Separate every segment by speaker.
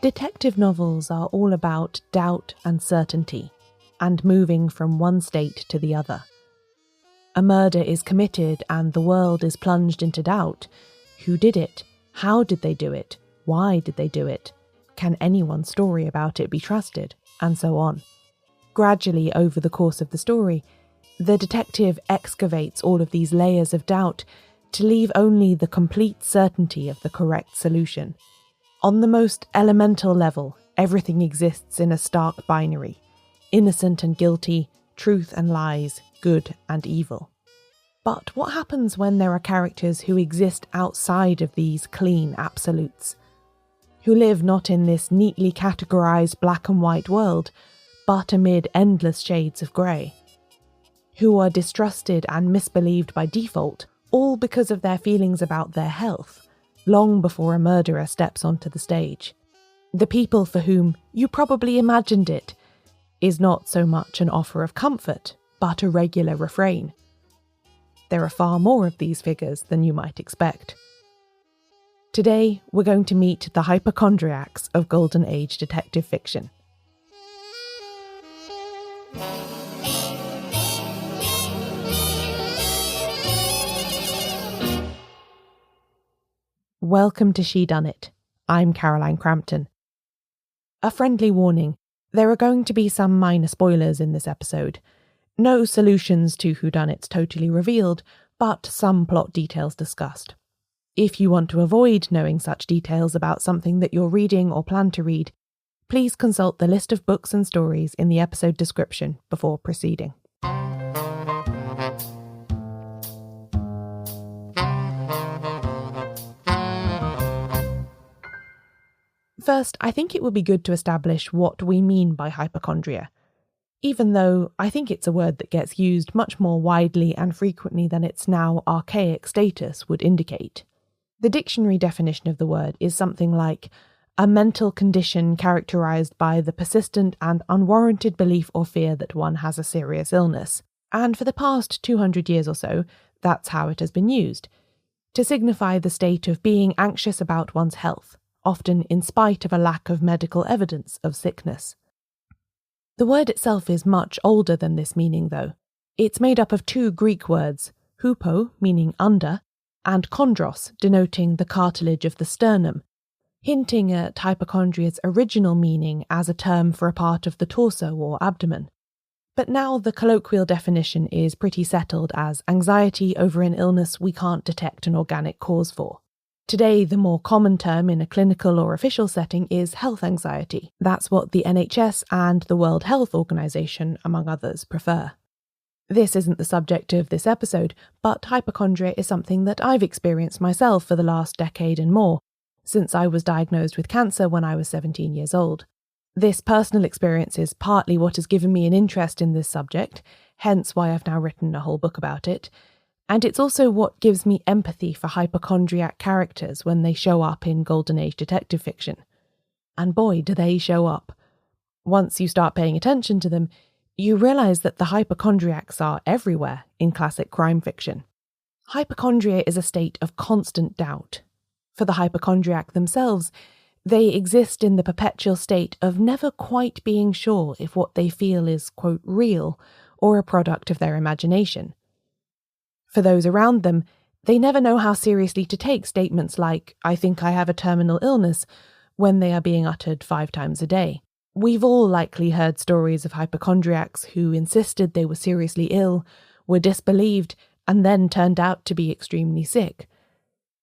Speaker 1: Detective novels are all about doubt and certainty, and moving from one state to the other. A murder is committed and the world is plunged into doubt. Who did it? How did they do it? Why did they do it? Can anyone's story about it be trusted? And so on. Gradually, over the course of the story, the detective excavates all of these layers of doubt to leave only the complete certainty of the correct solution. On the most elemental level, everything exists in a stark binary: innocent and guilty, truth and lies, good and evil. But what happens when there are characters who exist outside of these clean absolutes? Who live not in this neatly categorised black and white world, but amid endless shades of grey? Who are distrusted and misbelieved by default, all because of their feelings about their health, long before a murderer steps onto the stage. The people for whom "you probably imagined it" is not so much an offer of comfort, but a regular refrain. There are far more of these figures than you might expect. Today, we're going to meet the hypochondriacs of Golden Age detective fiction. Welcome to Shedunnit. I'm Caroline Crampton. A friendly warning: there are going to be some minor spoilers in this episode. No solutions to whodunits totally revealed, but some plot details discussed. If you want to avoid knowing such details about something that you're reading or plan to read, please consult the list of books and stories in the episode description before proceeding. First, I think it would be good to establish what we mean by hypochondria, even though I think it's a word that gets used much more widely and frequently than its now archaic status would indicate. The dictionary definition of the word is something like a mental condition characterised by the persistent and unwarranted belief or fear that one has a serious illness. And for the past 200 years or so, that's how it has been used, to signify the state of being anxious about one's health, often in spite of a lack of medical evidence of sickness. The word itself is much older than this meaning, though. It's made up of two Greek words, hupo, meaning under, and chondros, denoting the cartilage of the sternum, hinting at hypochondria's original meaning as a term for a part of the torso or abdomen. But now the colloquial definition is pretty settled as anxiety over an illness we can't detect an organic cause for. Today, the more common term in a clinical or official setting is health anxiety. That's what the NHS and the World Health Organization, among others, prefer. This isn't the subject of this episode, but hypochondria is something that I've experienced myself for the last decade and more, since I was diagnosed with cancer when I was 17 years old. This personal experience is partly what has given me an interest in this subject, hence why I've now written a whole book about it. And it's also what gives me empathy for hypochondriac characters when they show up in Golden Age detective fiction. And boy, do they show up. Once you start paying attention to them, you realise that the hypochondriacs are everywhere in classic crime fiction. Hypochondria is a state of constant doubt. For the hypochondriac themselves, they exist in the perpetual state of never quite being sure if what they feel is, quote, real or a product of their imagination. For those around them, they never know how seriously to take statements like, "I think I have a terminal illness," when they are being uttered 5 times a day. We've all likely heard stories of hypochondriacs who insisted they were seriously ill, were disbelieved, and then turned out to be extremely sick.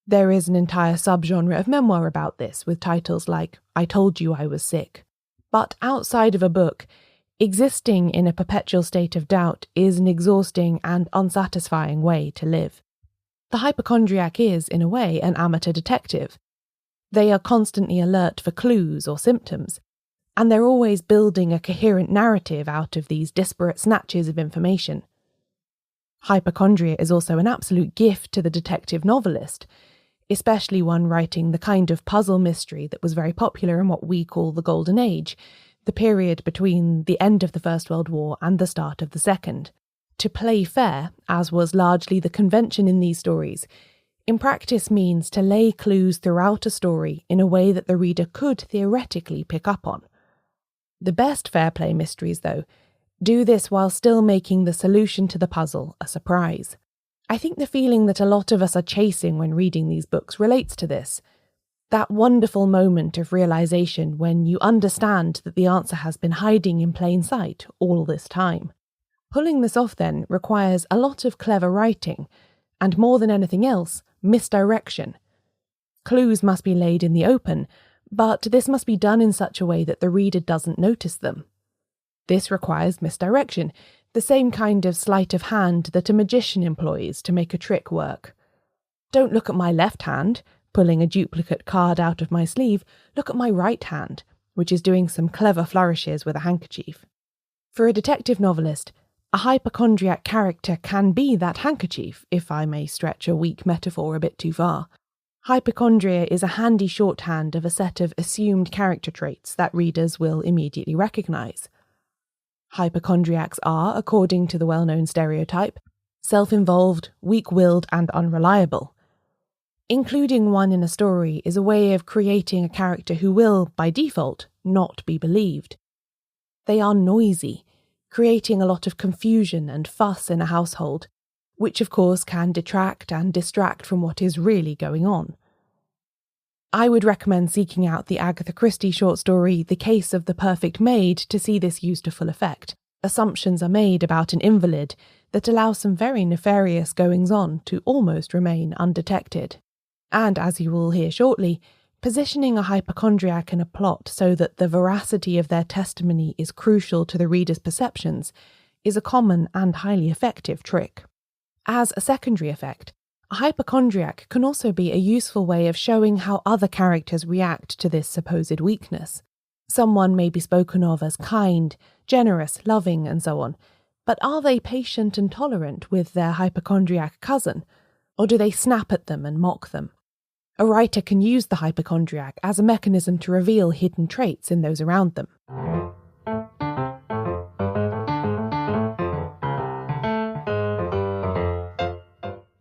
Speaker 1: There is an entire subgenre of memoir about this, with titles like "I Told You I Was Sick." But outside of a book, existing in a perpetual state of doubt is an exhausting and unsatisfying way to live. The hypochondriac is, in a way, an amateur detective. They are constantly alert for clues or symptoms, and they're always building a coherent narrative out of these disparate snatches of information. Hypochondria is also an absolute gift to the detective novelist, especially one writing the kind of puzzle mystery that was very popular in what we call the Golden Age, the period between the end of the First World War and the start of the Second. To play fair, as was largely the convention in these stories, in practice means to lay clues throughout a story in a way that the reader could theoretically pick up on. The best fair play mysteries, though, do this while still making the solution to the puzzle a surprise. I think the feeling that a lot of us are chasing when reading these books relates to this. That wonderful moment of realization when you understand that the answer has been hiding in plain sight all this time. Pulling this off, then, requires a lot of clever writing, and more than anything else, misdirection. Clues must be laid in the open, but this must be done in such a way that the reader doesn't notice them. This requires misdirection, the same kind of sleight of hand that a magician employs to make a trick work. Don't look at my left hand, pulling a duplicate card out of my sleeve, look at my right hand, which is doing some clever flourishes with a handkerchief. For a detective novelist, a hypochondriac character can be that handkerchief, if I may stretch a weak metaphor a bit too far. Hypochondria is a handy shorthand of a set of assumed character traits that readers will immediately recognise. Hypochondriacs are, according to the well-known stereotype, self-involved, weak-willed and unreliable. Including one in a story is a way of creating a character who will, by default, not be believed. They are noisy, creating a lot of confusion and fuss in a household, which of course can detract and distract from what is really going on. I would recommend seeking out the Agatha Christie short story The Case of the Perfect Maid to see this used to full effect. Assumptions are made about an invalid that allow some very nefarious goings-on to almost remain undetected. And, as you will hear shortly, positioning a hypochondriac in a plot so that the veracity of their testimony is crucial to the reader's perceptions is a common and highly effective trick. As a secondary effect, a hypochondriac can also be a useful way of showing how other characters react to this supposed weakness. Someone may be spoken of as kind, generous, loving, and so on, but are they patient and tolerant with their hypochondriac cousin, or do they snap at them and mock them? A writer can use the hypochondriac as a mechanism to reveal hidden traits in those around them.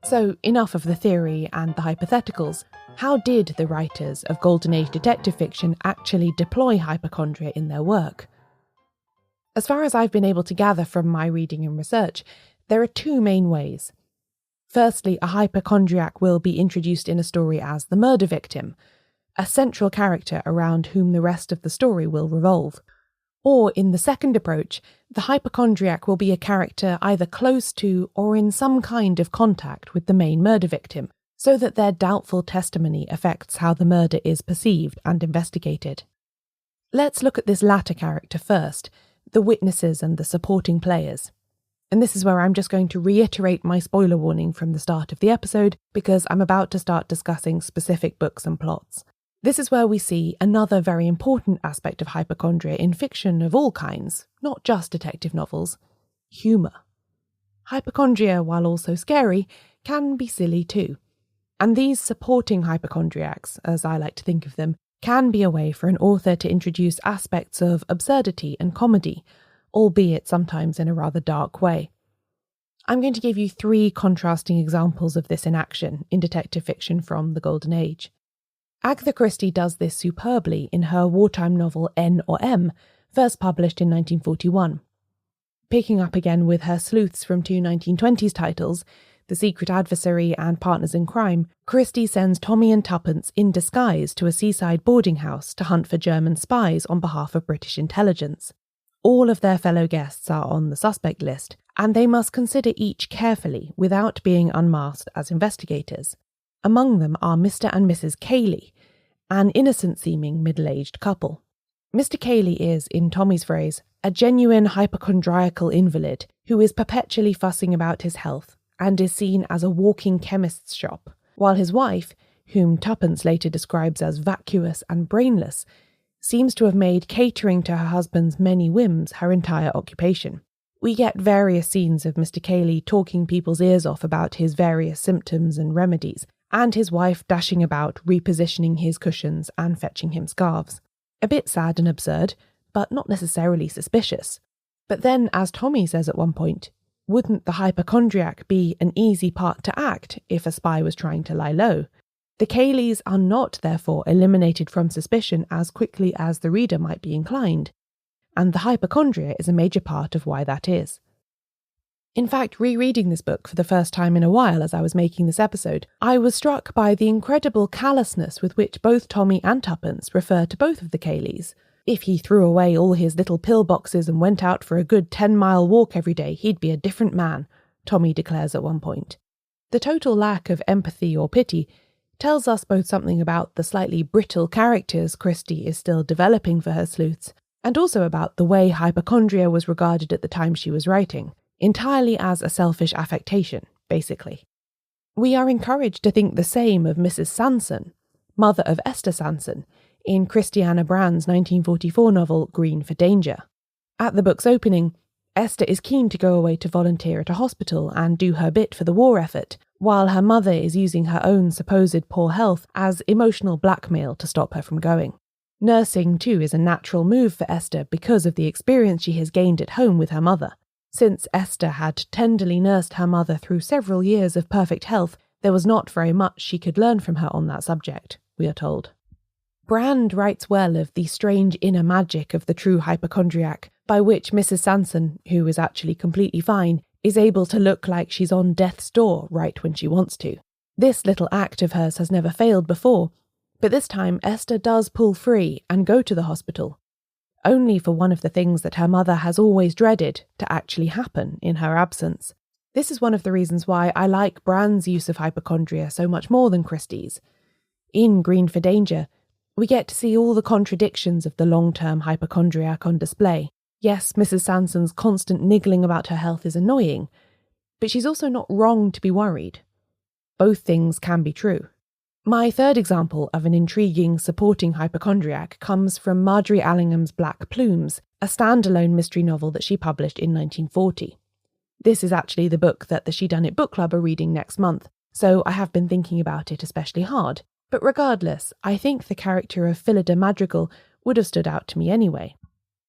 Speaker 1: So, enough of the theory and the hypotheticals. How did the writers of Golden Age detective fiction actually deploy hypochondria in their work? As far as I've been able to gather from my reading and research, there are two main ways. Firstly, a hypochondriac will be introduced in a story as the murder victim, a central character around whom the rest of the story will revolve. Or, in the second approach, the hypochondriac will be a character either close to or in some kind of contact with the main murder victim, so that their doubtful testimony affects how the murder is perceived and investigated. Let's look at this latter character first, the witnesses and the supporting players. And this is where I'm just going to reiterate my spoiler warning from the start of the episode, because I'm about to start discussing specific books and plots. This is where we see another very important aspect of hypochondria in fiction of all kinds, not just detective novels: humour. Hypochondria, while also scary, can be silly too. And these supporting hypochondriacs, as I like to think of them, can be a way for an author to introduce aspects of absurdity and comedy, albeit sometimes in a rather dark way. I'm going to give you 3 contrasting examples of this in action in detective fiction from the Golden Age. Agatha Christie does this superbly in her wartime novel N or M, first published in 1941. Picking up again with her sleuths from 2 1920s titles, The Secret Adversary and Partners in Crime, Christie sends Tommy and Tuppence in disguise to a seaside boarding house to hunt for German spies on behalf of British intelligence. All of their fellow guests are on the suspect list, and they must consider each carefully without being unmasked as investigators. Among them are Mr. and Mrs. Cayley, an innocent-seeming middle-aged couple. Mr. Cayley is, in Tommy's phrase, a genuine hypochondriacal invalid who is perpetually fussing about his health and is seen as a walking chemist's shop, while his wife, whom Tuppence later describes as vacuous and brainless, seems to have made catering to her husband's many whims her entire occupation. We get various scenes of Mr. Cayley talking people's ears off about his various symptoms and remedies, and his wife dashing about repositioning his cushions and fetching him scarves. A bit sad and absurd, but not necessarily suspicious. But then, as Tommy says at one point, Wouldn't the hypochondriac be an easy part to act if a spy was trying to lie low? The Caleys are not, therefore, eliminated from suspicion as quickly as the reader might be inclined, and the hypochondria is a major part of why that is. In fact, rereading this book for the first time in a while as I was making this episode, I was struck by the incredible callousness with which both Tommy and Tuppence refer to both of the Caleys. If he threw away all his little pill boxes and went out for a good 10-mile walk every day, he'd be a different man, Tommy declares at one point. The total lack of empathy or pity tells us both something about the slightly brittle characters Christie is still developing for her sleuths, and also about the way hypochondria was regarded at the time she was writing, entirely as a selfish affectation, basically. We are encouraged to think the same of Mrs. Sanson, mother of Esther Sanson, in Christiana Brand's 1944 novel Green for Danger. At the book's opening, Esther is keen to go away to volunteer at a hospital and do her bit for the war effort, while her mother is using her own supposed poor health as emotional blackmail to stop her from going. Nursing, too, is a natural move for Esther because of the experience she has gained at home with her mother. Since Esther had tenderly nursed her mother through several years of perfect health, there was not very much she could learn from her on that subject, we are told. Brand writes well of the strange inner magic of the true hypochondriac, by which Mrs. Sanson, who is actually completely fine, is able to look like she's on death's door right when she wants to. This little act of hers has never failed before, but this time Esther does pull free and go to the hospital, only for one of the things that her mother has always dreaded to actually happen in her absence. This is one of the reasons why I like Brand's use of hypochondria so much more than Christie's. In Green for Danger, we get to see all the contradictions of the long-term hypochondriac on display. Yes, Mrs. Sanson's constant niggling about her health is annoying, but she's also not wrong to be worried. Both things can be true. My third example of an intriguing supporting hypochondriac comes from Marjorie Allingham's Black Plumes, a standalone mystery novel that she published in 1940. This is actually the book that the Shedunnit Book Club are reading next month, so I have been thinking about it especially hard. But regardless, I think the character of Phillida Madrigal would have stood out to me anyway.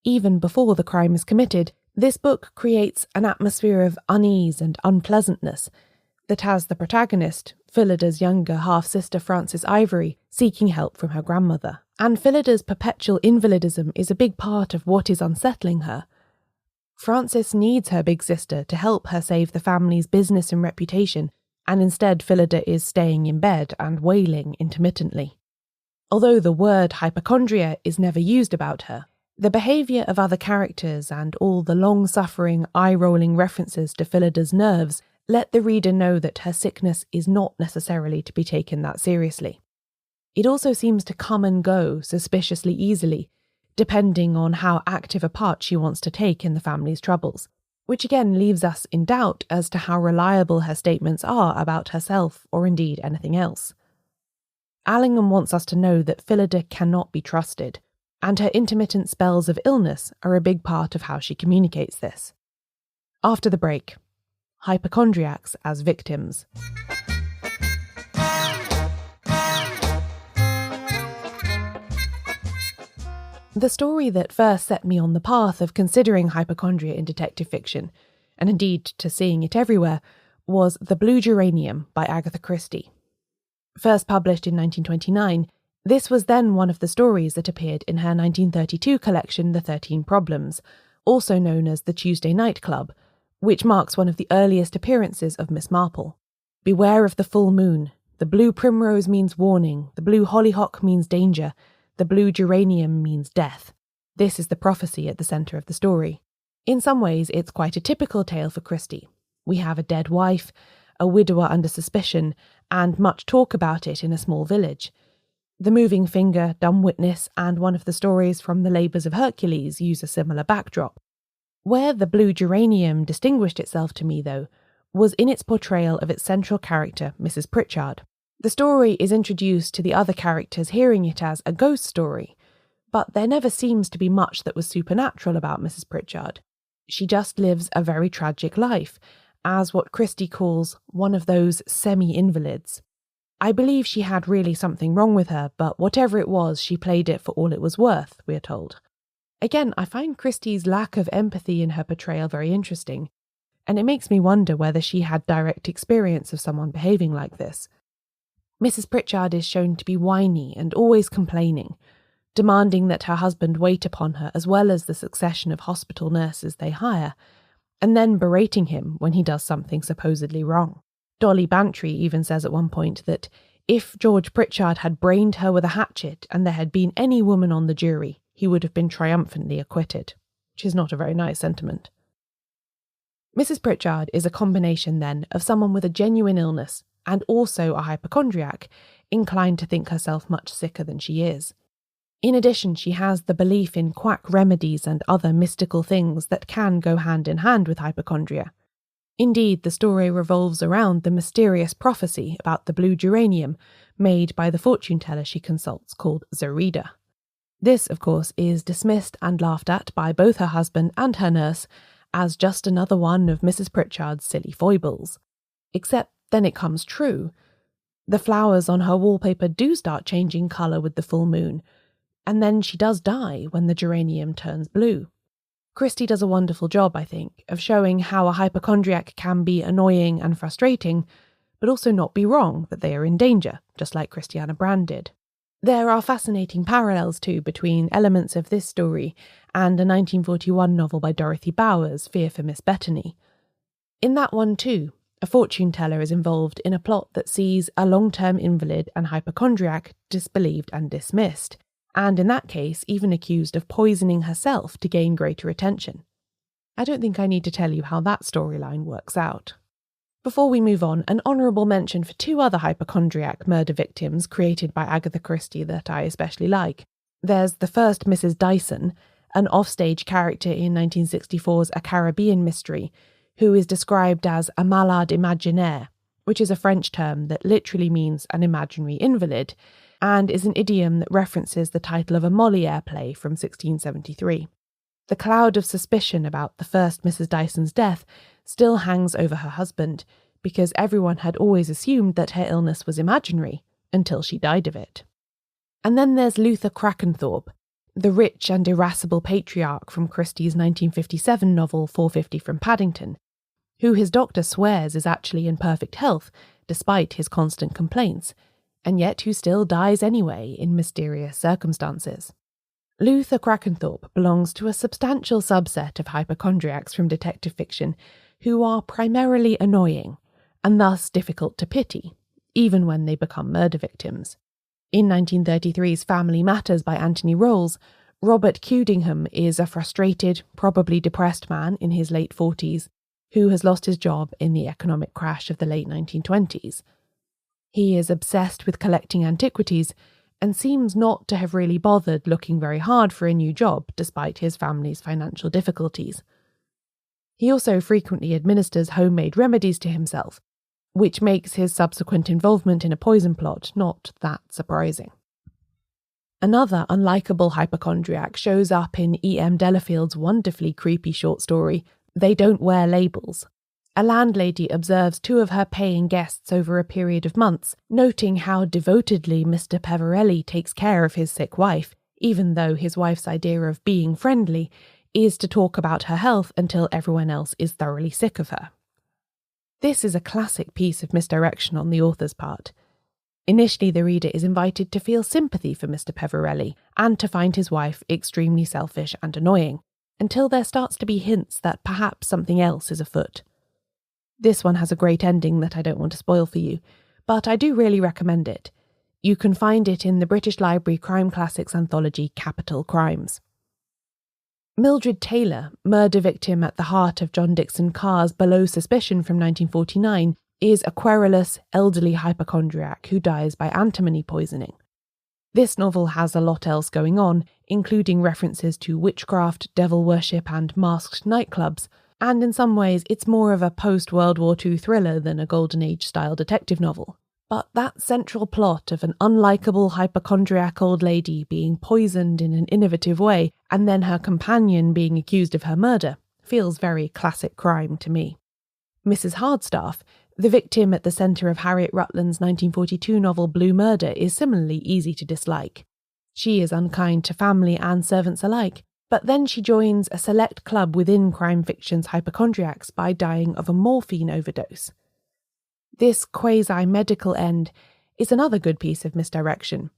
Speaker 1: Even before the crime is committed, this book creates an atmosphere of unease and unpleasantness that has the protagonist, Phillida's younger half-sister Frances Ivory, seeking help from her grandmother. And Phillida's perpetual invalidism is a big part of what is unsettling her. Frances needs her big sister to help her save the family's business and reputation, and instead Phillida is staying in bed and wailing intermittently. Although the word hypochondria is never used about her, the behaviour of other characters and all the long-suffering, eye-rolling references to Phillida's nerves let the reader know that her sickness is not necessarily to be taken that seriously. It also seems to come and go suspiciously easily, depending on how active a part she wants to take in the family's troubles, which again leaves us in doubt as to how reliable her statements are about herself or indeed anything else. Allingham wants us to know that Phillida cannot be trusted, and her intermittent spells of illness are a big part of how she communicates this. After the break, hypochondriacs as victims. The story that first set me on the path of considering hypochondria in detective fiction, and indeed to seeing it everywhere, was The Blue Geranium by Agatha Christie. First published in 1929, this was then one of the stories that appeared in her 1932 collection The 13 Problems, also known as The Tuesday Night Club, which marks one of the earliest appearances of Miss Marple. Beware of the full moon. The blue primrose means warning. The blue hollyhock means danger. The blue geranium means death. This is the prophecy at the centre of the story. In some ways, it's quite a typical tale for Christie. We have a dead wife, a widower under suspicion, and much talk about it in a small village. The Moving Finger, Dumb Witness, and one of the stories from The Labours of Hercules use a similar backdrop. Where The Blue Geranium distinguished itself to me, though, was in its portrayal of its central character, Mrs. Pritchard. The story is introduced to the other characters hearing it as a ghost story, but there never seems to be much that was supernatural about Mrs. Pritchard. She just lives a very tragic life, as what Christie calls one of those semi-invalids. I believe she had really something wrong with her, but whatever it was, she played it for all it was worth, we are told. Again, I find Christie's lack of empathy in her portrayal very interesting, and it makes me wonder whether she had direct experience of someone behaving like this. Mrs. Pritchard is shown to be whiny and always complaining, demanding that her husband wait upon her as well as the succession of hospital nurses they hire, and then berating him when he does something supposedly wrong. Dolly Bantry even says at one point that if George Pritchard had brained her with a hatchet and there had been any woman on the jury, he would have been triumphantly acquitted, which is not a very nice sentiment. Mrs. Pritchard is a combination, then, of someone with a genuine illness and also a hypochondriac, inclined to think herself much sicker than she is. In addition, she has the belief in quack remedies and other mystical things that can go hand in hand with hypochondria. Indeed, the story revolves around the mysterious prophecy about the blue geranium made by the fortune teller she consults called Zarida. This, of course, is dismissed and laughed at by both her husband and her nurse as just another one of Mrs. Pritchard's silly foibles. Except then it comes true. The flowers on her wallpaper do start changing colour with the full moon, and then she does die when the geranium turns blue. Christie does a wonderful job, I think, of showing how a hypochondriac can be annoying and frustrating, but also not be wrong that they are in danger, just like Christiana Brand did. There are fascinating parallels, too, between elements of this story and a 1941 novel by Dorothy Bowers, Fear for Miss Bethany. In that one, too, a fortune teller is involved in a plot that sees a long-term invalid and hypochondriac disbelieved and dismissed, and in that case even accused of poisoning herself to gain greater attention. I don't think I need to tell you how that storyline works out. Before we move on, an honourable mention for two other hypochondriac murder victims created by Agatha Christie that I especially like. There's the first Mrs. Dyson, an offstage character in 1964's A Caribbean Mystery, who is described as a malade imaginaire, which is a French term that literally means an imaginary invalid, and is an idiom that references the title of a Molière play from 1673. The cloud of suspicion about the first Mrs. Dyson's death still hangs over her husband, because everyone had always assumed that her illness was imaginary, until she died of it. And then there's Luther Crackenthorpe, the rich and irascible patriarch from Christie's 1957 novel 450 from Paddington, who his doctor swears is actually in perfect health, despite his constant complaints, and yet who still dies anyway in mysterious circumstances. Luther Crackenthorpe belongs to a substantial subset of hypochondriacs from detective fiction who are primarily annoying, and thus difficult to pity, even when they become murder victims. In 1933's Family Matters by Anthony Rolls, Robert Cudingham is a frustrated, probably depressed man in his late 40s who has lost his job in the economic crash of the late 1920s. He is obsessed with collecting antiquities and seems not to have really bothered looking very hard for a new job despite his family's financial difficulties. He also frequently administers homemade remedies to himself, which makes his subsequent involvement in a poison plot not that surprising. Another unlikable hypochondriac shows up in E.M. Delafield's wonderfully creepy short story, They Don't Wear Labels. A landlady observes two of her paying guests over a period of months, noting how devotedly Mr. Peverelli takes care of his sick wife, even though his wife's idea of being friendly is to talk about her health until everyone else is thoroughly sick of her. This is a classic piece of misdirection on the author's part. Initially, the reader is invited to feel sympathy for Mr. Peverelli and to find his wife extremely selfish and annoying, until there starts to be hints that perhaps something else is afoot. This one has a great ending that I don't want to spoil for you, but I do really recommend it. You can find it in the British Library Crime Classics anthology Capital Crimes. Mildred Taylor, murder victim at the heart of John Dixon Carr's Below Suspicion from 1949, is a querulous, elderly hypochondriac who dies by antimony poisoning. This novel has a lot else going on, including references to witchcraft, devil worship and masked nightclubs, and in some ways it's more of a post-World War II thriller than a Golden Age-style detective novel. But that central plot of an unlikable hypochondriac old lady being poisoned in an innovative way and then her companion being accused of her murder feels very classic crime to me. Mrs. Hardstaff, the victim at the centre of Harriet Rutland's 1942 novel Blue Murder, is similarly easy to dislike. She is unkind to family and servants alike, But then she joins a select club within crime fiction's hypochondriacs by dying of a morphine overdose. This quasi-medical end is another good piece of misdirection.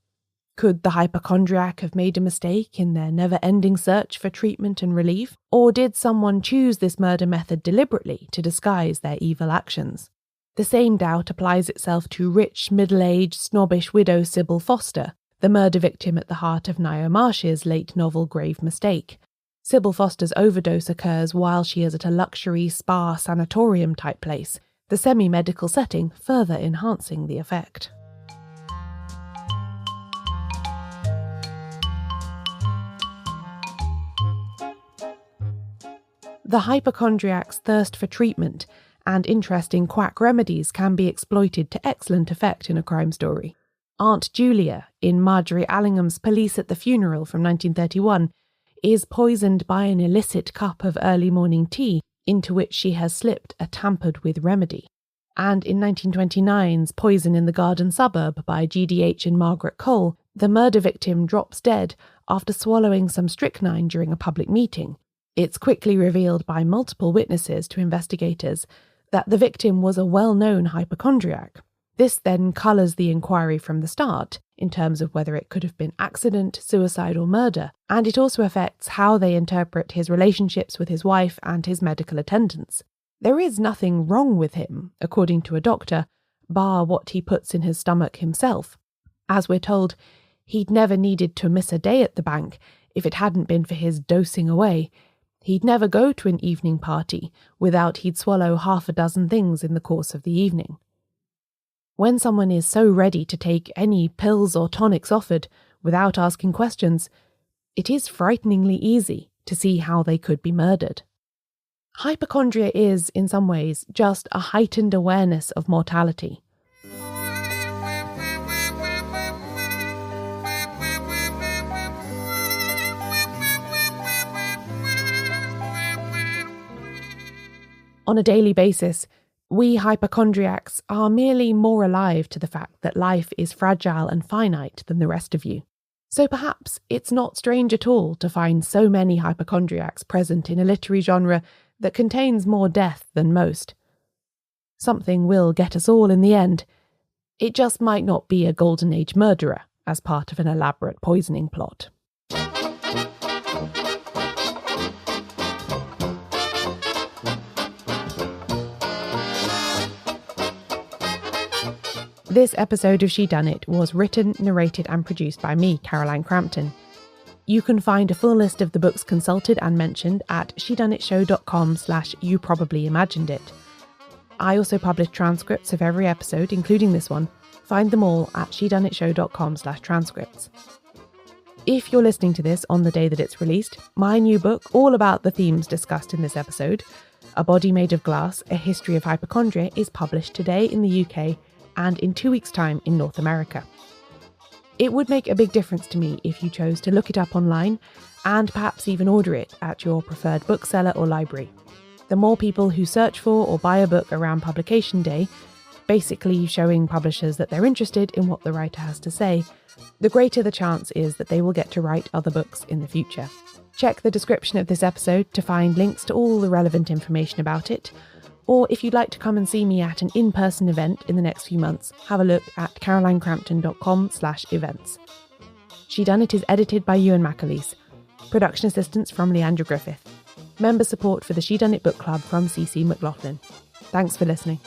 Speaker 1: Could the hypochondriac have made a mistake in their never-ending search for treatment and relief? Or did someone choose this murder method deliberately to disguise their evil actions? The same doubt applies itself to rich, middle-aged, snobbish widow Sybil Foster, the murder victim at the heart of Niall Marsh's late novel Grave Mistake. Sybil Foster's overdose occurs while she is at a luxury spa sanatorium-type place, the semi-medical setting further enhancing the effect. The hypochondriac's thirst for treatment and interest in quack remedies can be exploited to excellent effect in a crime story. Aunt Julia, in Marjorie Allingham's Police at the Funeral from 1931, is poisoned by an illicit cup of early morning tea into which she has slipped a tampered-with remedy. And in 1929's Poison in the Garden Suburb by GDH and Margaret Cole, the murder victim drops dead after swallowing some strychnine during a public meeting. It's quickly revealed by multiple witnesses to investigators that the victim was a well-known hypochondriac. This then colours the inquiry from the start, in terms of whether it could have been accident, suicide or murder, and it also affects how they interpret his relationships with his wife and his medical attendants. There is nothing wrong with him, according to a doctor, bar what he puts in his stomach himself. As we're told, he'd never needed to miss a day at the bank if it hadn't been for his dosing away. He'd never go to an evening party without he'd swallow half a dozen things in the course of the evening. When someone is so ready to take any pills or tonics offered without asking questions, it is frighteningly easy to see how they could be murdered. Hypochondria is, in some ways, just a heightened awareness of mortality. On a daily basis, we hypochondriacs are merely more alive to the fact that life is fragile and finite than the rest of you. So perhaps it's not strange at all to find so many hypochondriacs present in a literary genre that contains more death than most. Something will get us all in the end. It just might not be a Golden Age murderer as part of an elaborate poisoning plot. This episode of Shedunnit was written, narrated and produced by me, Caroline Crampton. You can find a full list of the books consulted and mentioned at shedunnitshow.com/youprobablyimaginedit. I also publish transcripts of every episode, including this one. Find them all at shedunnitshow.com/transcripts. If you're listening to this on the day that it's released, my new book, all about the themes discussed in this episode, A Body Made of Glass, A History of Hypochondria, is published today in the UK and in 2 weeks' time in North America. It would make a big difference to me if you chose to look it up online and perhaps even order it at your preferred bookseller or library. The more people who search for or buy a book around publication day, basically showing publishers that they're interested in what the writer has to say, the greater the chance is that they will get to write other books in the future. Check the description of this episode to find links to all the relevant information about it, or if you'd like to come and see me at an in-person event in the next few months, have a look at carolinecrampton.com/events. Shedunnit is edited by Euan MacAleece. Production assistance from Leandra Griffith. Member support for the Shedunnit Book Club from CC McLoughlin. Thanks for listening.